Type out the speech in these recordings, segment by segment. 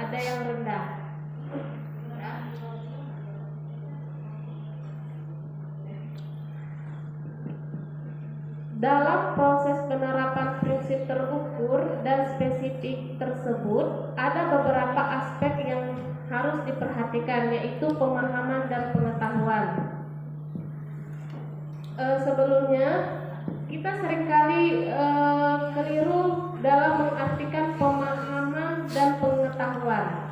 ada yang rendah. Ya. Dalam proses penerapan prinsip terukur dan spesifik tersebut, ada beberapa aspek yang harus diperhatikan, yaitu pemahaman dan pengetahuan. Sebelumnya kita seringkali keliru dalam mengartikan pemahaman dan pengetahuan.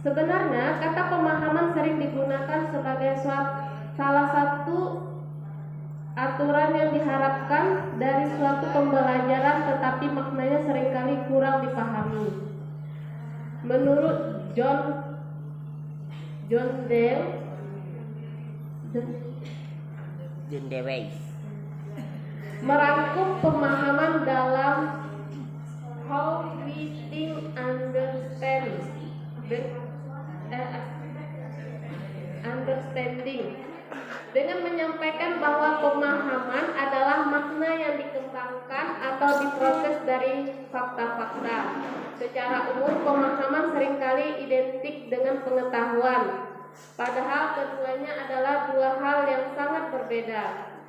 Sebenarnya kata pemahaman sering digunakan sebagai salah satu aturan yang diharapkan dari suatu pembelajaran, tetapi maknanya seringkali kurang dipahami. Menurut John Dewey, merangkum pemahaman dalam How We Think Understanding dengan menyampaikan bahwa pemahaman adalah makna yang dikembangkan atau diproses dari fakta-fakta. Secara umum, pemahaman seringkali identik dengan pengetahuan, padahal keduanya adalah dua hal yang sangat berbeda.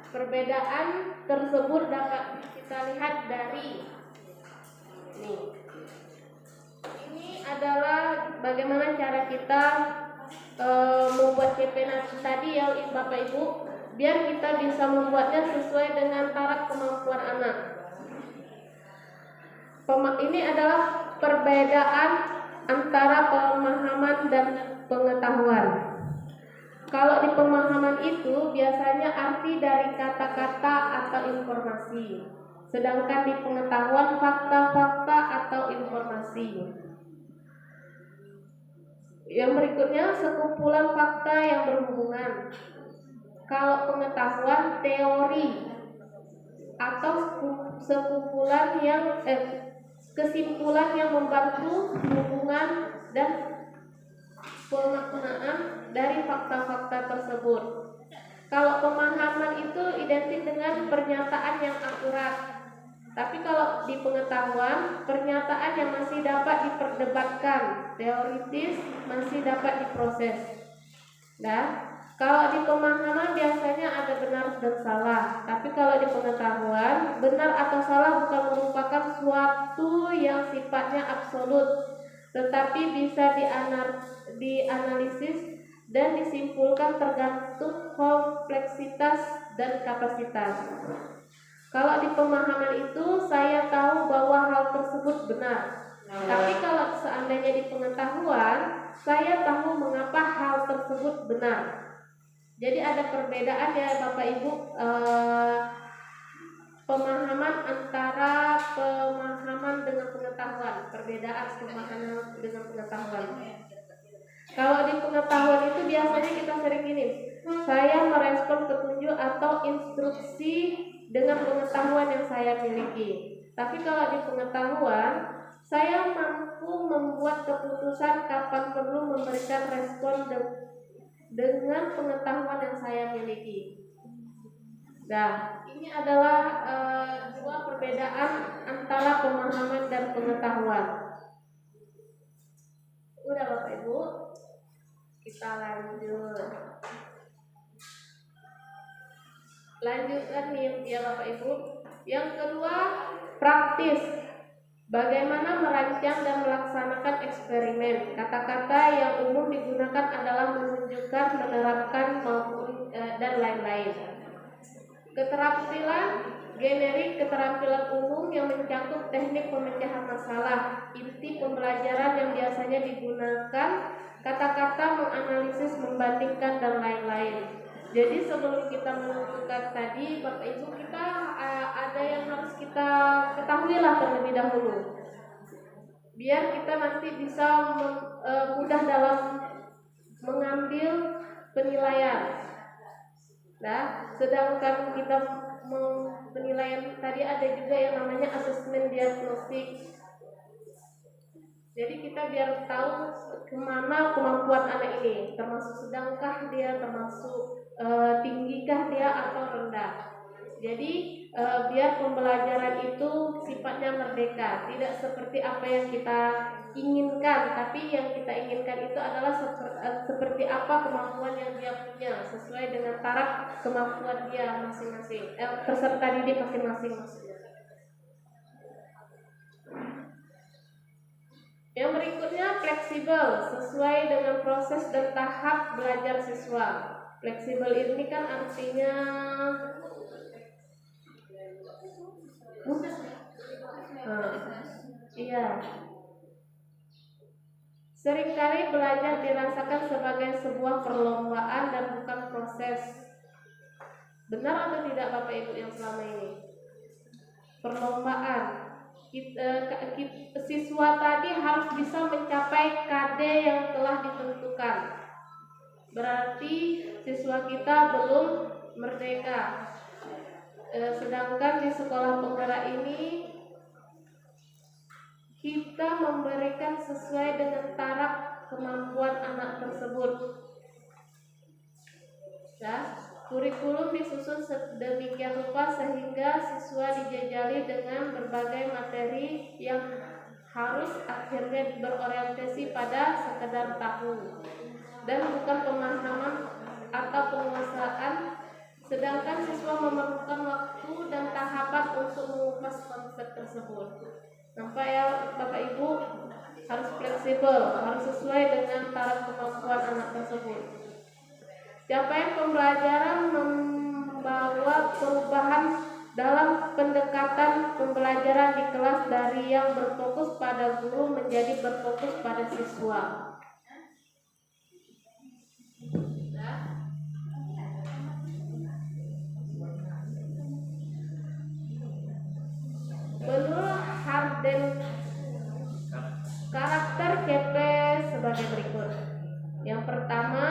Perbedaan tersebut dapat kita lihat dari ini adalah bagaimana cara kita membuat CP tadi ya Bapak Ibu, biar kita bisa membuatnya sesuai dengan taraf kemampuan anak. Ini adalah perbedaan antara pemahaman dan pengetahuan. Kalau di pemahaman itu biasanya arti dari kata-kata atau informasi, sedangkan di pengetahuan fakta-fakta atau informasi. Yang berikutnya sekumpulan fakta yang berhubungan. Kalau pengetahuan teori atau sekumpulan yang kesimpulan yang membantu hubungan dan pemaknaan dari fakta-fakta tersebut. Kalau pemahaman itu identik dengan pernyataan yang akurat. Tapi kalau di pengetahuan, pernyataan yang masih dapat diperdebatkan, teoritis masih dapat diproses. Nah, kalau di pemahaman biasanya ada benar dan salah. Tapi kalau di pengetahuan, benar atau salah bukan merupakan suatu yang sifatnya absolut, tetapi bisa dianalisis dan disimpulkan tergantung kompleksitas dan kapasitas. Kalau di pemahaman itu saya tahu bahwa hal tersebut benar. Tapi kalau seandainya di pengetahuan, saya tahu mengapa hal tersebut benar. Jadi ada perbedaan ya Bapak Ibu, pemahaman antara pemahaman dengan pengetahuan, perbedaan pemahaman dengan pengetahuan. Kalau di pengetahuan itu biasanya kita sering gini, saya merespon petunjuk atau instruksi dengan pengetahuan yang saya miliki. Tapi kalau di pengetahuan, saya mampu membuat keputusan kapan perlu memberikan respon dengan pengetahuan yang saya miliki. Nah, ini adalah dua perbedaan antara pemahaman dan pengetahuan. Udah Bapak Ibu, kita lanjutkan nih ya Bapak Ibu. Yang kedua, praktis. Bagaimana merancang dan melaksanakan eksperimen. Kata-kata yang umum digunakan adalah menunjukkan, menerapkan maupun dan lain-lain. Keterampilan generik, keterampilan umum yang mencakup teknik pemecahan masalah. Inti pembelajaran yang biasanya digunakan, kata-kata menganalisis, membandingkan dan lain-lain. Jadi sebelum kita menentukan tadi Bapak Ibu, kita ada yang harus kita ketahui lah terlebih dahulu, biar kita nanti bisa mudah dalam mengambil penilaian. Nah, sedangkan kita penilaian tadi ada juga yang namanya asesmen diagnostik. Jadi kita biar tahu kemana kemampuan anak ini, termasuk sedangkah dia, termasuk tinggikah dia atau rendah. Jadi biar pembelajaran itu sifatnya merdeka, tidak seperti apa yang kita inginkan, tapi yang kita inginkan itu adalah seperti apa kemampuan yang dia punya sesuai dengan taraf kemampuan dia masing-masing, peserta didik masing-masing maksudnya. Yang berikutnya fleksibel, sesuai dengan proses dan tahap belajar siswa. Fleksibel ini kan artinya iya. Seringkali belajar dirasakan sebagai sebuah perlombaan dan bukan proses. Benar atau tidak Bapak Ibu yang selama ini? Perlombaan. Siswa tadi harus bisa mencapai KD yang telah ditentukan. Berarti siswa kita belum merdeka. Sedangkan di sekolah penggerak ini kita memberikan sesuai dengan taraf kemampuan anak tersebut. Ya, kurikulum disusun sedemikian rupa sehingga siswa dijajali dengan berbagai materi yang harus akhirnya berorientasi pada sekedar tahu dan bukan pemahaman atau penguasaan. Sedangkan siswa memerlukan waktu dan tahapan untuk mengupas konsep tersebut. Nampak ya Bapak Ibu, harus fleksibel, harus sesuai dengan taraf kemampuan anak tersebut. Capaian pembelajaran membawa perubahan dalam pendekatan pembelajaran di kelas dari yang berfokus pada guru menjadi berfokus pada siswa. Menurut Harden, karakter CP sebagai berikut. Yang pertama,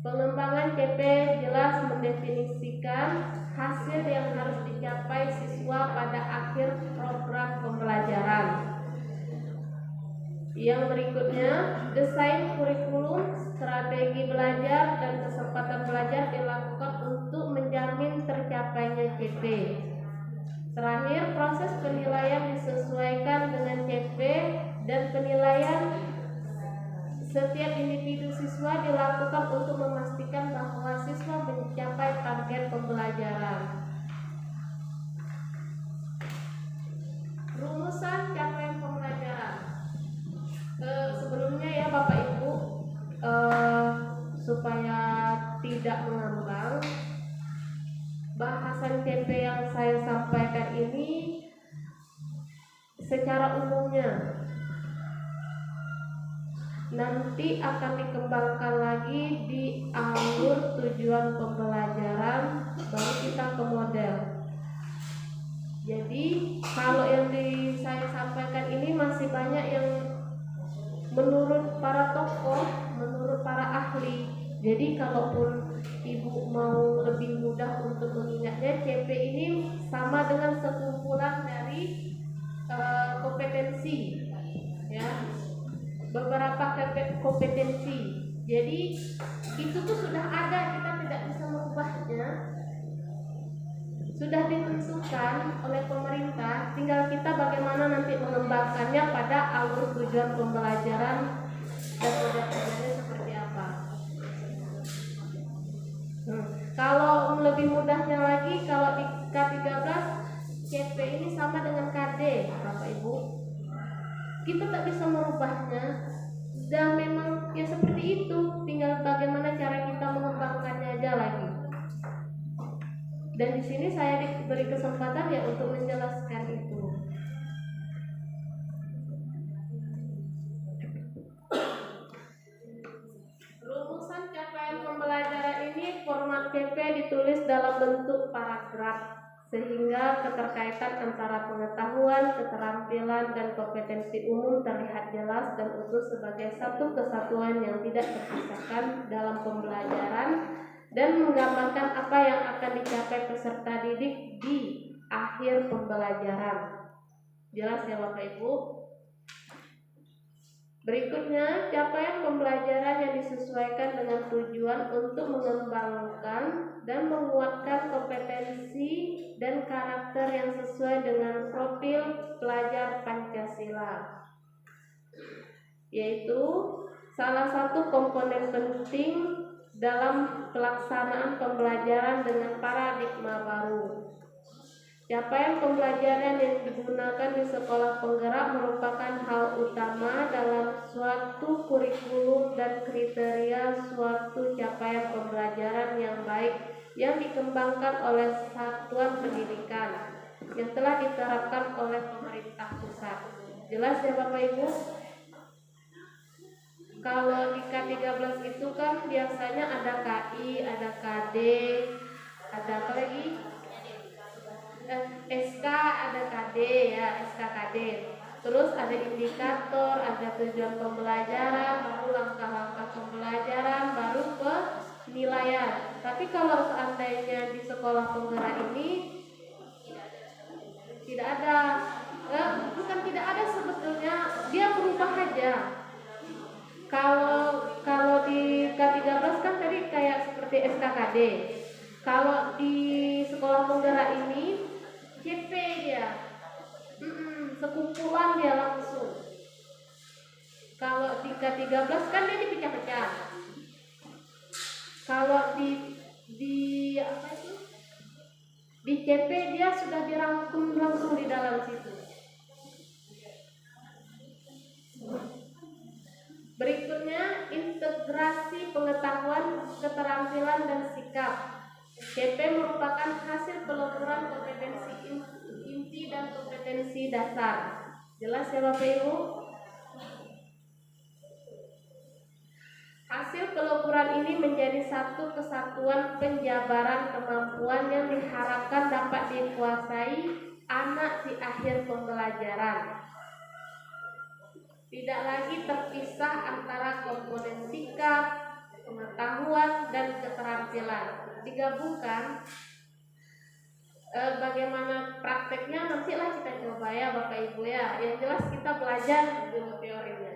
pengembangan CP jelas mendefinisikan hasil yang harus dicapai siswa pada akhir program pembelajaran. Yang berikutnya, desain kurikulum, strategi belajar, dan kesempatan belajar dilakukan untuk menjamin tercapainya CP. Terakhir, proses penilaian disesuaikan dengan CP dan penilaian setiap individu siswa dilakukan untuk memastikan bahwa siswa mencapai target pembelajaran. Rumusan capaian pembelajaran. Sebelumnya ya Bapak Ibu, supaya tidak mengambang, bahasan CP yang saya sampaikan ini secara umumnya. Nanti akan dikembangkan lagi di alur tujuan pembelajaran, baru kita ke model. Jadi kalau yang saya sampaikan ini masih banyak yang menurut para tokoh, menurut para ahli. Jadi kalaupun ibu mau lebih mudah untuk mengingatnya, CP ini sama dengan sekumpulan dari kompetensi, ya, beberapa kompetensi. Jadi itu tuh sudah ada, kita tidak bisa merubahnya, sudah ditentukan oleh pemerintah. Tinggal kita bagaimana nanti mengembangkannya pada alur tujuan pembelajaran dan model-modelnya seperti apa. Kalau lebih mudahnya lagi, kalau di K13 CP ini sama dengan KD, Bapak Ibu. Kita tak bisa merubahnya, dan memang ya seperti itu. Tinggal bagaimana cara kita mengembangkannya aja lagi. Dan di sini saya diberi kesempatan ya untuk menjelaskan itu. Rumusan capaian pembelajaran ini, format CP ditulis dalam bentuk paragraf sehingga keterkaitan antara pengetahuan, keterampilan, dan kompetensi umum terlihat jelas dan utuh sebagai satu kesatuan yang tidak terpisahkan dalam pembelajaran dan menggambarkan apa yang akan dicapai peserta didik di akhir pembelajaran. Jelas ya Bapak Ibu? Berikutnya, capaian pembelajaran yang disesuaikan dengan tujuan untuk mengembangkan dan menguatkan kompetensi dan karakter yang sesuai dengan profil pelajar Pancasila. yaitu salah satu komponen penting dalam pelaksanaan pembelajaran dengan paradigma baru. Capaian pembelajaran yang digunakan di sekolah penggerak merupakan hal utama dalam suatu kurikulum dan kriteria suatu capaian pembelajaran yang baik yang dikembangkan oleh satuan pendidikan yang telah diterapkan oleh pemerintah pusat. Jelas ya Bapak Ibu? Kalau di K13 itu kan biasanya ada KI, ada KD, ada apa lagi? SK, ada KD ya, SKKD. Terus ada indikator, ada tujuan pembelajaran, baru langkah-langkah pembelajaran, baru penilaian. Tapi kalau seandainya di sekolah penggerak ini tidak ada, bukan tidak ada sebetulnya, dia berubah aja. Kalau di K13 kan tadi kayak seperti SKKD. Kalau di sekolah penggerak ini CP dia, sekumpulan dia langsung. Kalau di K13 kan dia dipecah-pecah. Kalau di apa itu? Di CP dia sudah dirangkum langsung di dalam situ. Berikutnya integrasi pengetahuan, keterampilan dan sikap. CP merupakan hasil peleburan kompetensi inti dan kompetensi dasar. Jelas ya Bapak Ibu? Hasil peleburan ini menjadi satu kesatuan penjabaran kemampuan yang diharapkan dapat dikuasai anak di akhir pembelajaran. Tidak lagi terpisah antara komponen sikap, pengetahuan, dan keterampilan. Digabungkan. Bagaimana prakteknya nantilah kita coba ya Bapak Ibu ya. Yang jelas kita belajar dulu teorinya.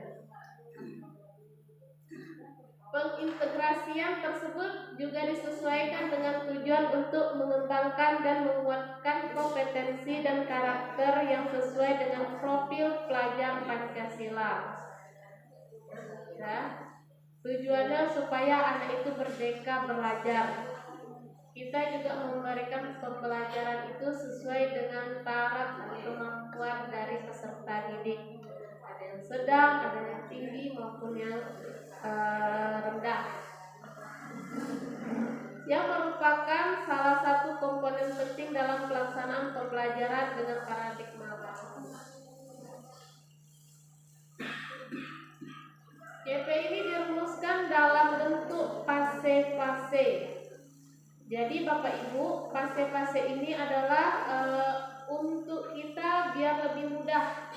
Pengintegrasian tersebut juga disesuaikan dengan tujuan untuk mengembangkan dan menguatkan kompetensi dan karakter yang sesuai dengan profil pelajar Pancasila. Ya. Tujuannya supaya anak itu merdeka belajar. Kita juga memberikan pembelajaran itu sesuai dengan taraf kemampuan dari peserta didik. Ada yang sedang, ada yang tinggi maupun yang rendah, yang merupakan salah satu komponen penting dalam pelaksanaan pembelajaran dengan paradigma baru. CP ini dirumuskan dalam bentuk fase-fase. Jadi Bapak Ibu, fase-fase ini adalah untuk kita biar lebih mudah.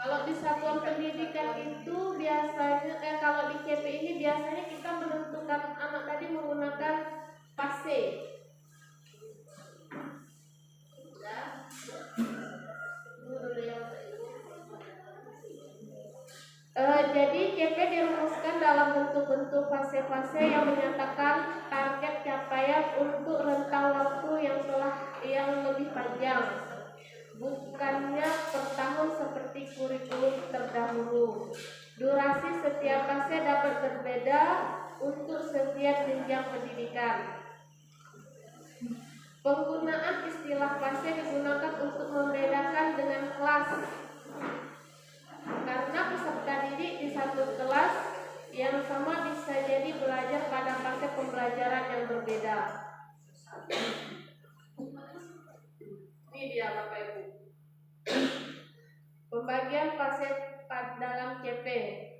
Kalau di satuan pendidikan itu biasanya, kalau di CP ini biasanya kita menentukan anak tadi menggunakan fase. Jadi CP dirumuskan dalam bentuk-bentuk fase-fase yang menyatakan target capaian untuk rentang waktu yang lebih panjang. Bukannya per tahun seperti kurikulum terdahulu. Durasi setiap fase dapat berbeda untuk setiap jenjang pendidikan. Penggunaan istilah fase digunakan untuk membedakan dengan kelas. Karena peserta didik di satu kelas yang sama bisa jadi belajar pada fase pembelajaran yang berbeda. Ini dia Bapak Ibu. Pembagian fase dalam CP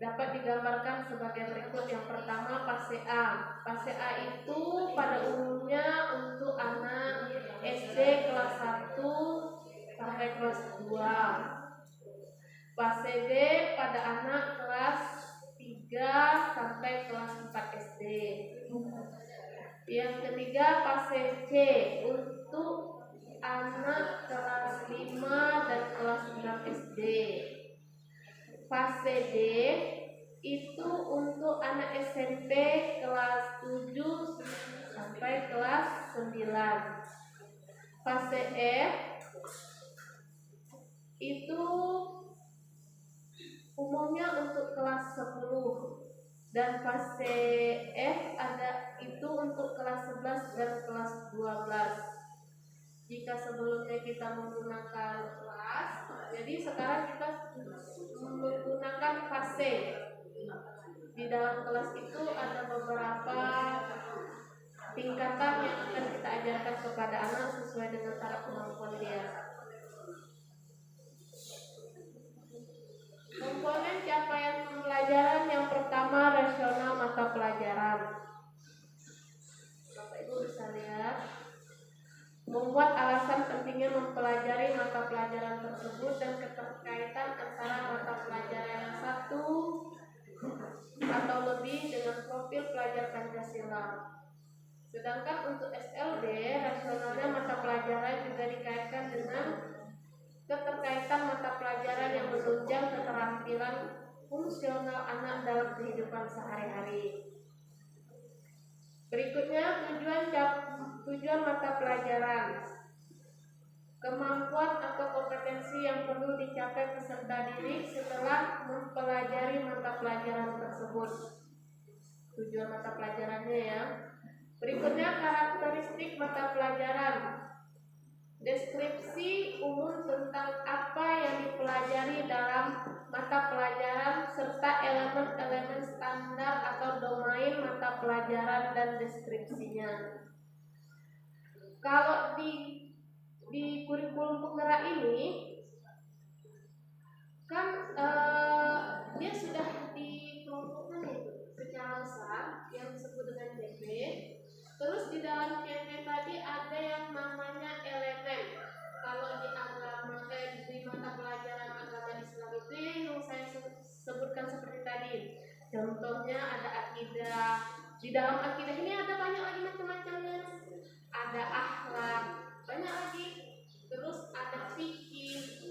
dapat digambarkan sebagai berikut. Yang pertama fase A. Fase A itu pada umumnya untuk anak SD kelas 1 sampai kelas 2. Fase B pada anak kelas 3 sampai kelas 4 SD. Yang ketiga fase C untuk anak kelas 5 dan kelas 6 SD. Fase D itu untuk anak SMP kelas 7 sampai sampai kelas 9. Fase F itu umumnya untuk kelas 10 dan fase F ada itu untuk kelas 11 dan kelas 12. Jika sebelumnya kita menggunakan kelas, jadi sekarang kita menggunakan fase. Di dalam kelas itu ada beberapa tingkatan yang akan kita ajarkan kepada anak sesuai dengan taraf kemampuan dia. Komponen capaian pembelajaran yang pertama, rasional mata pelajaran. Bapak Ibu bisa lihat, membuat alasan pentingnya mempelajari mata pelajaran tersebut dan keterkaitan antara mata pelajaran yang satu atau lebih dengan profil pelajar Pancasila. Sedangkan untuk SLB, rasionalnya mata pelajaran juga dikaitkan dengan keterkaitan mata pelajaran yang menunjang keterampilan fungsional anak dalam kehidupan sehari-hari. Berikutnya tujuan mata pelajaran. Kemampuan atau kompetensi yang perlu dicapai peserta didik setelah mempelajari mata pelajaran tersebut. Tujuan mata pelajarannya ya. Berikutnya karakteristik mata pelajaran. Deskripsi umum tentang apa yang dipelajari dalam mata pelajaran serta elemen-elemen standar atau domain mata pelajaran dan deskripsinya. Kalau di kurikulum penggerak ini kan dia sudah dikelompokkan itu secara besar yang disebut dengan CP. Terus di dalam CP tadi ada yang namanya elemen. Kalau di agama di mata pelajaran agama Islam itu yang saya sebutkan seperti tadi. Contohnya ada akidah. Di dalam akidah ini ada banyak lagi macam-macamnya. Ada akhlak, banyak lagi. Terus ada fikih,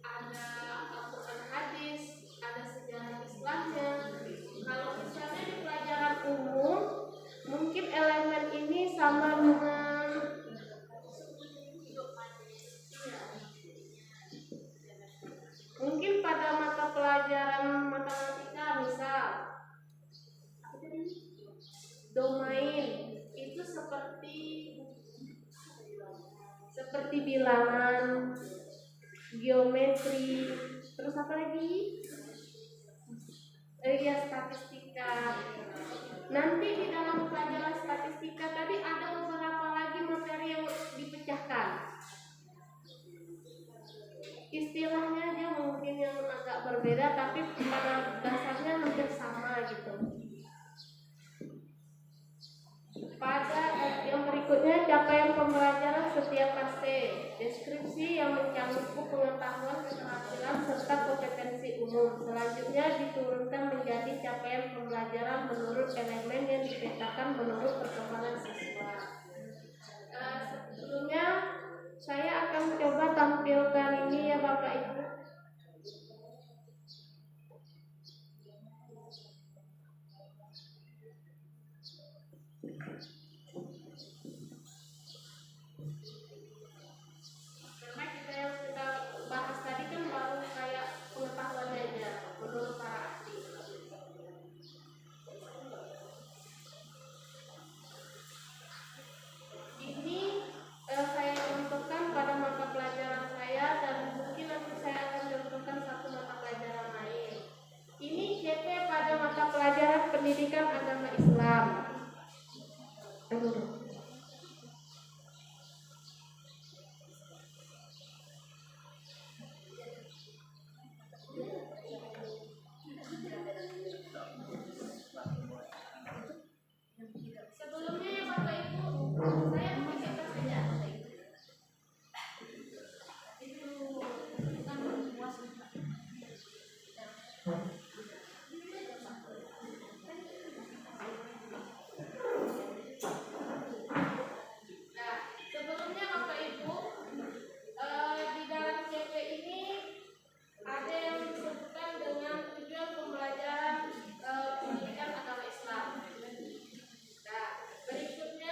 ada Al-Quran hadis, ada sejarah Islamnya. Kalau misalnya di pelajaran umum, mungkin elemen ini sama dengan mungkin pada mata pelajaran matematika misal domain itu seperti bilangan, geometri, terus apa lagi? Ya statistika. Nanti di dalam pelajaran statistika tadi ada beberapa lagi materi yang dipecahkan. Istilahnya dia mungkin yang agak berbeda, tapi pada dasarnya hampir sama gitu. Pada yang berikutnya capaian pembelajaran setiap fase. Deskripsi yang mencakup pengetahuan, keterampilan serta kompetensi umum. Selanjutnya diturunkan menjadi capaian pembelajaran menurut elemen yang dipetakan menurut perkembangan siswa. Sebelumnya saya akan coba tampilkan ini ya Bapak Ibu. Karena kita yang sudah bahas tadi kan baru kayak pengetahuannya aja menurut para ahli. Ini saya contohkan pada mata pelajaran saya dan mungkin nanti saya akan contohkan satu mata pelajaran lain. Ini CP pada mata pelajaran pendidikan agama Islam. Sebelumnya ya Bapak Ibu, saya cerita saja. Itu kan puas. Nah, sebelumnya Bapak Ibu, di dalam CP ini ada yang disebutkan dengan tujuan pembelajaran pendidikan agama Islam. Nah, berikutnya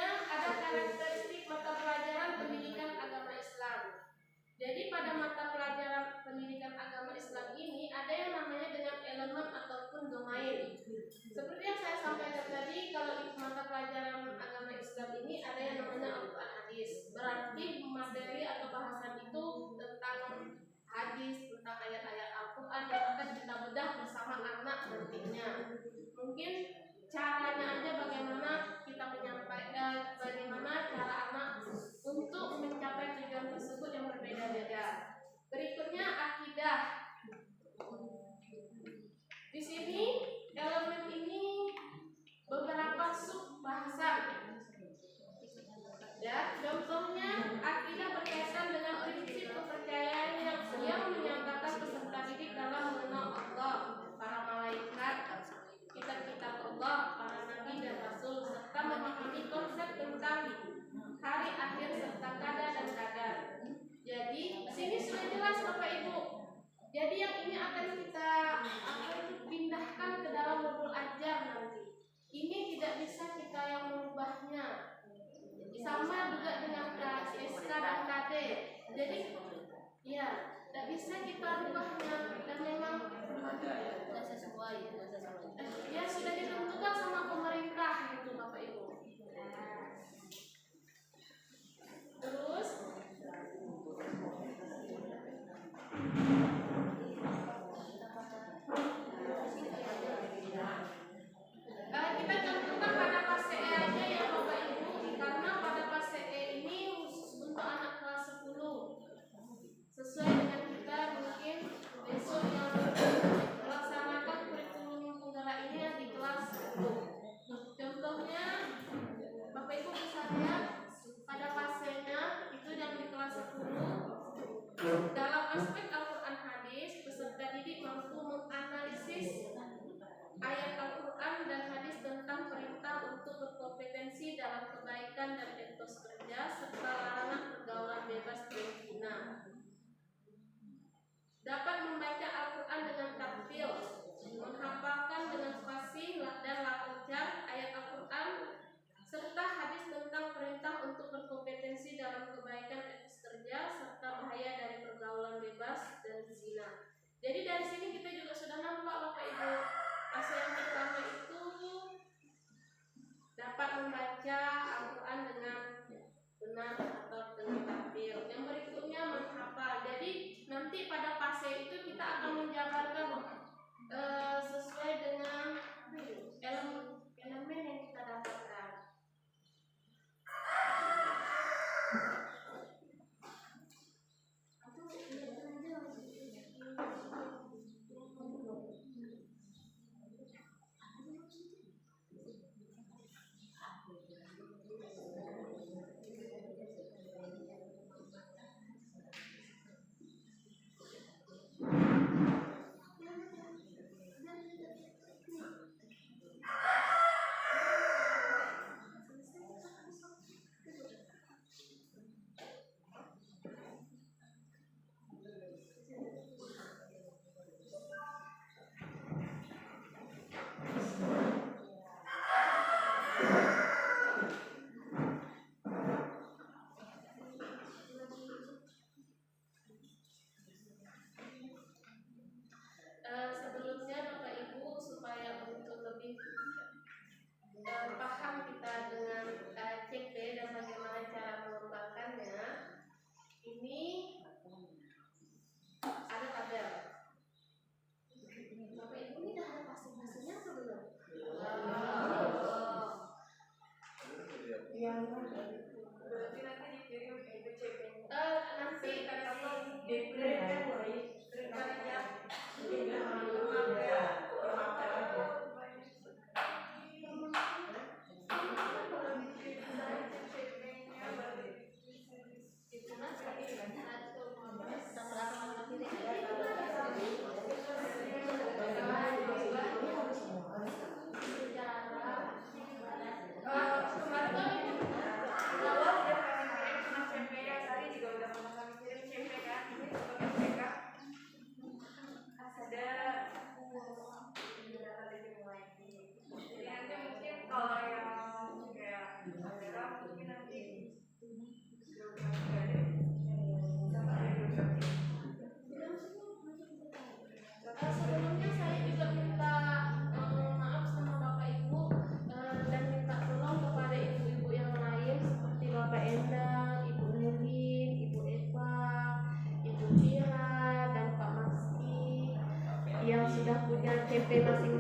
berenang atau dengan tampil. Yang berikutnya menghafal. Jadi nanti pada fase itu kita akan menjabarkan sesuai dengan elemen yang kita dapatkan. Sebelumnya Bapak Ibu supaya untuk lebih paham kita dengan CP dan bagaimana cara mengembangkannya, ini ada tabel. Bapak Ibu ini dah ada pasang-pasangnya atau belum? Berarti nanti dikirim ke CP. Nanti Diberikan mulai rencananya kalau yang kayak daerah mungkin nanti sebelumnya saya juga minta maaf sama Bapak Ibu dan minta tolong kepada ibu-ibu yang lain seperti Bapak Endang, Ibu Nurin, Ibu Eva, Ibu Tira, dan Pak Maski yang sudah punya CP masing